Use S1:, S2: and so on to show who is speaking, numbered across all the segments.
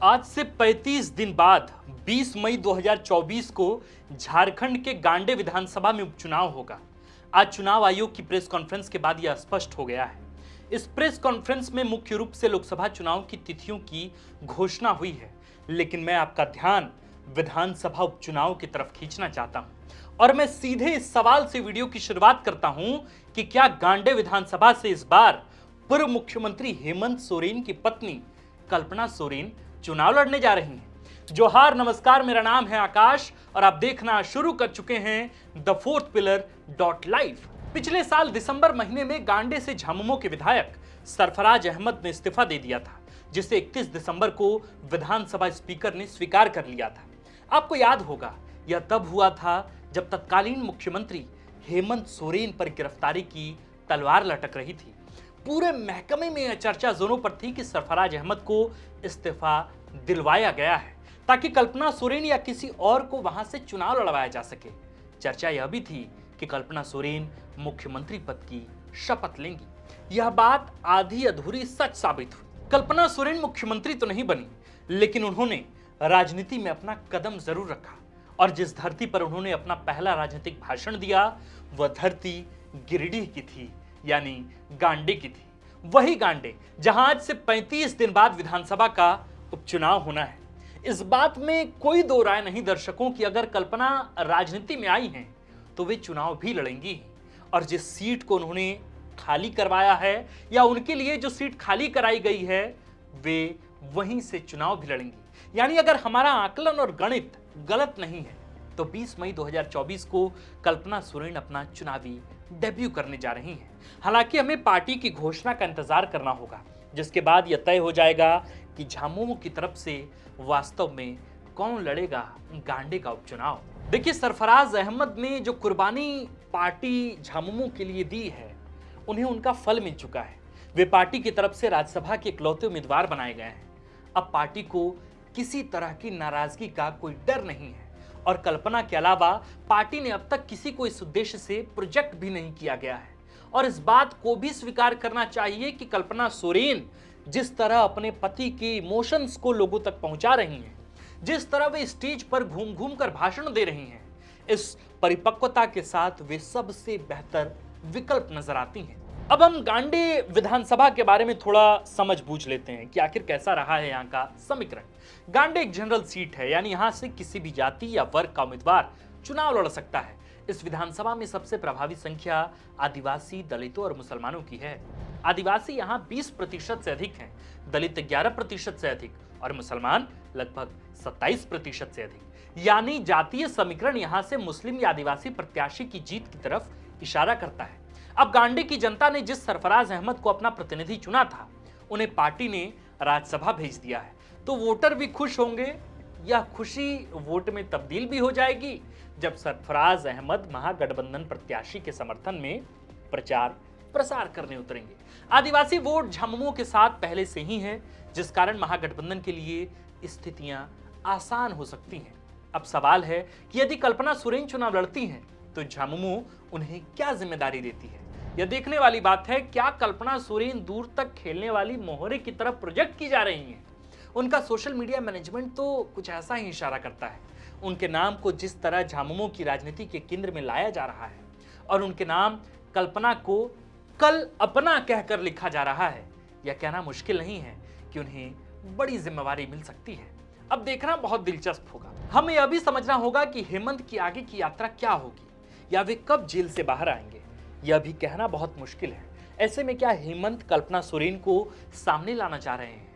S1: आज से 35 दिन बाद 20 मई 2024 को झारखंड के गांडे विधानसभा में उपचुनाव होगा। आज चुनाव आयोग की प्रेस कॉन्फ्रेंस के बाद यह स्पष्ट हो गया है। इस प्रेस कॉन्फ्रेंस में मुख्य रूप से लोकसभा चुनाव की तिथियों की घोषणा हुई है, लेकिन मैं आपका ध्यान विधानसभा उपचुनाव की तरफ खींचना चाहता हूं और मैं सीधे इस सवाल से वीडियो की शुरुआत करता हूं कि क्या गांडे विधानसभा से इस बार पूर्व मुख्यमंत्री हेमंत सोरेन की पत्नी कल्पना सोरेन चुनाव लड़ने जा रही हैं। जोहार, नमस्कार, मेरा नाम है आकाश और आप देखना शुरू कर चुके हैं द फोर्थ पिलर .लाइव। पिछले साल दिसंबर महीने में गांडे से झामुमो के विधायक सरफराज अहमद ने इस्तीफा दे दिया था, जिसे 31 दिसंबर को विधानसभा स्पीकर ने स्वीकार कर लिया था। आपको याद होगा, यह तब हुआ था जब तत्कालीन मुख्यमंत्री हेमंत सोरेन पर गिरफ्तारी की तलवार लटक रही थी। पूरे महकमे में यह चर्चा जोरों पर थी कि सरफराज अहमद को इस्तीफा दिलवाया गया है ताकि कल्पना सोरेन या किसी और को वहां से चुनाव लड़वाया जा सके। चर्चा यह भी थी कि कल्पना सोरेन मुख्यमंत्री पद की शपथ लेंगी। यह बात आधी अधूरी सच साबित हुई। कल्पना सोरेन मुख्यमंत्री तो नहीं बनी, लेकिन उन्होंने राजनीति में अपना कदम जरूर रखा और जिस धरती पर उन्होंने अपना पहला राजनीतिक भाषण दिया वह धरती गिरिडीह की थी, यानी गांडे की थी। वही गांडे जहां आज से 35 दिन बाद विधानसभा का उपचुनाव होना है। इस बात में कोई दो राय नहीं दर्शकों की अगर कल्पना राजनीति में आई हैं तो वे चुनाव भी लड़ेंगी और जिस सीट को उन्होंने खाली करवाया है या उनके लिए जो सीट खाली कराई गई है वे वहीं से चुनाव भी लड़ेंगी। यानी अगर हमारा आकलन और गणित गलत नहीं है तो 20 मई 2024 को कल्पना सोरेन अपना चुनावी डेब्यू करने जा रही हैं। हालांकि हमें पार्टी की घोषणा का इंतजार करना होगा, जिसके बाद यह तय हो जाएगा कि झामुमो की तरफ से वास्तव में कौन लड़ेगा गांडे का उपचुनाव। देखिए, सरफराज अहमद ने जो कुर्बानी पार्टी झामुमो के लिए दी है, उन्हें उनका फल मिल चुका है। वे पार्टी की तरफ से राज्यसभा के इकलौते उम्मीदवार बनाए गए हैं। अब पार्टी को किसी तरह की नाराजगी का कोई डर नहीं है और कल्पना के अलावा पार्टी ने अब तक किसी को इस उद्देश्य से प्रोजेक्ट भी नहीं किया गया है। और इस बात को भी स्वीकार करना चाहिए कि कल्पना सोरेन जिस तरह अपने पति के इमोशंस को लोगों तक पहुंचा रही हैं, जिस तरह वे स्टेज पर घूम घूम कर भाषण दे रही हैं, इस परिपक्वता के साथ वे सबसे बेहतर विकल्प नजर आती हैं। अब हम गांडे विधानसभा के बारे में थोड़ा समझ बूझ लेते हैं कि आखिर कैसा रहा है यहाँ का समीकरण। गांडे एक जनरल सीट है, यानी यहाँ से किसी भी जाति या वर्ग का उम्मीदवार चुनाव लड़ सकता है। इस विधानसभा में सबसे प्रभावी संख्या आदिवासी, दलितों और मुसलमानों की है। आदिवासी यहाँ 20% से अधिक हैं, दलित 11% से अधिक और मुसलमान लगभग 27% से अधिक। यानी जातीय समीकरण यहाँ से मुस्लिम या आदिवासी प्रत्याशी की जीत की तरफ इशारा करता है। अब गांडे की जनता ने जिस सरफराज अहमद को अपना प्रतिनिधि चुना था, उन्हें पार्टी ने राज्यसभा भेज दिया है, तो वोटर भी खुश होंगे। यह खुशी वोट में तब्दील भी हो जाएगी जब सरफराज अहमद महागठबंधन प्रत्याशी के समर्थन में प्रचार प्रसार करने उतरेंगे। आदिवासी वोट झामुमो के साथ पहले से ही है, जिस कारण महागठबंधन के लिए स्थितियां आसान हो सकती हैं। अब सवाल है कि यदि कल्पना सोरेन चुनाव लड़ती हैं तो झामुमो उन्हें क्या जिम्मेदारी देती है। यह देखने वाली बात है, क्या कल्पना सोरेन दूर तक खेलने वाली मोहरे की तरफ प्रोजेक्ट की जा रही हैं। उनका सोशल मीडिया मैनेजमेंट तो कुछ ऐसा ही इशारा करता है। उनके नाम को जिस तरह झामुमो की राजनीति के केंद्र में लाया जा रहा है और उनके नाम कल्पना को कल अपना कहकर लिखा जा रहा है, यह कहना मुश्किल नहीं है कि उन्हें बड़ी जिम्मेवारी मिल सकती है। अब देखना बहुत दिलचस्प होगा। हमें यह भी समझना होगा कि हेमंत की आगे की यात्रा क्या होगी या वे कब जेल से बाहर आएंगे, यह भी कहना बहुत मुश्किल है। ऐसे में क्या हेमंत कल्पना सोरेन को सामने लाना चाह रहे हैं?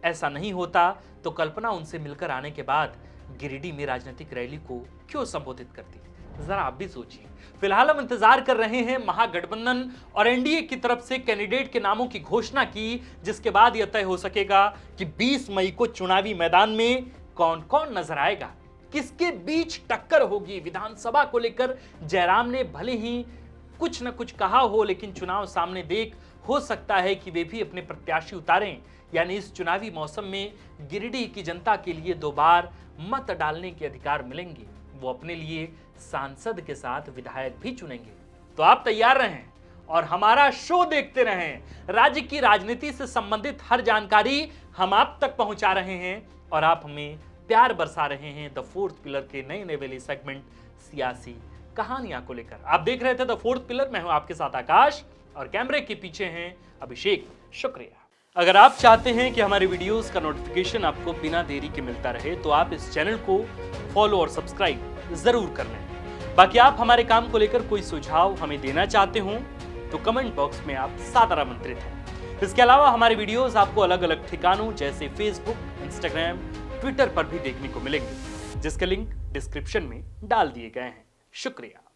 S1: ऐसा नहीं होता तो कल्पना उनसे मिलकर आने के बाद गिरिडीह में राजनीतिक रैली को क्यों संबोधित करती? जरा आप भी सोचिए। फिलहाल हम इंतजार कर रहे हैं महागठबंधन और एनडीए की तरफ से कैंडिडेट के नामों की घोषणा की, जिसके बाद यह तय हो सकेगा कि 20 मई को चुनावी मैदान में कौन कौन नजर आएगा, किसके बीच टक्कर होगी। विधानसभा को लेकर जयराम ने भले ही कुछ न कुछ कहा हो, लेकिन चुनाव सामने देख हो सकता है कि वे भी अपने प्रत्याशी उतारें। यानी इस चुनावी मौसम में गिरिडीह की जनता के लिए 2 बार मत डालने के अधिकार मिलेंगे। वो अपने लिए सांसद के साथ विधायक भी चुनेंगे। तो आप तैयार रहें और हमारा शो देखते रहें। राज्य की राजनीति से संबंधित हर जानकारी हम आप तक पहुंचा रहे हैं और आप हमें प्यार बरसा रहे हैं द फोर्थ पिलर के नए नए वाले सेगमेंट सियासी कहानियां को लेकर। आप देख रहे थे द फोर्थ पिलर, मैं हूं आपके साथ आकाश और कैमरे के पीछे हैं अभिषेक। शुक्रिया। अगर आप चाहते हैं कि हमारे वीडियोस का नोटिफिकेशन आपको बिना देरी के मिलता रहे तो आप इस चैनल को फॉलो और सब्सक्राइब जरूर कर लें। बाकी आप हमारे काम को लेकर कोई सुझाव हमें देना चाहते हो तो कमेंट बॉक्स में आप सादर आमंत्रित हैं। इसके अलावा हमारे वीडियोस आपको अलग अलग ठिकानों जैसे फेसबुक, इंस्टाग्राम, ट्विटर पर भी देखने को मिलेंगे, जिसके लिंक डिस्क्रिप्शन में डाल दिए गए हैं। शुक्रिया।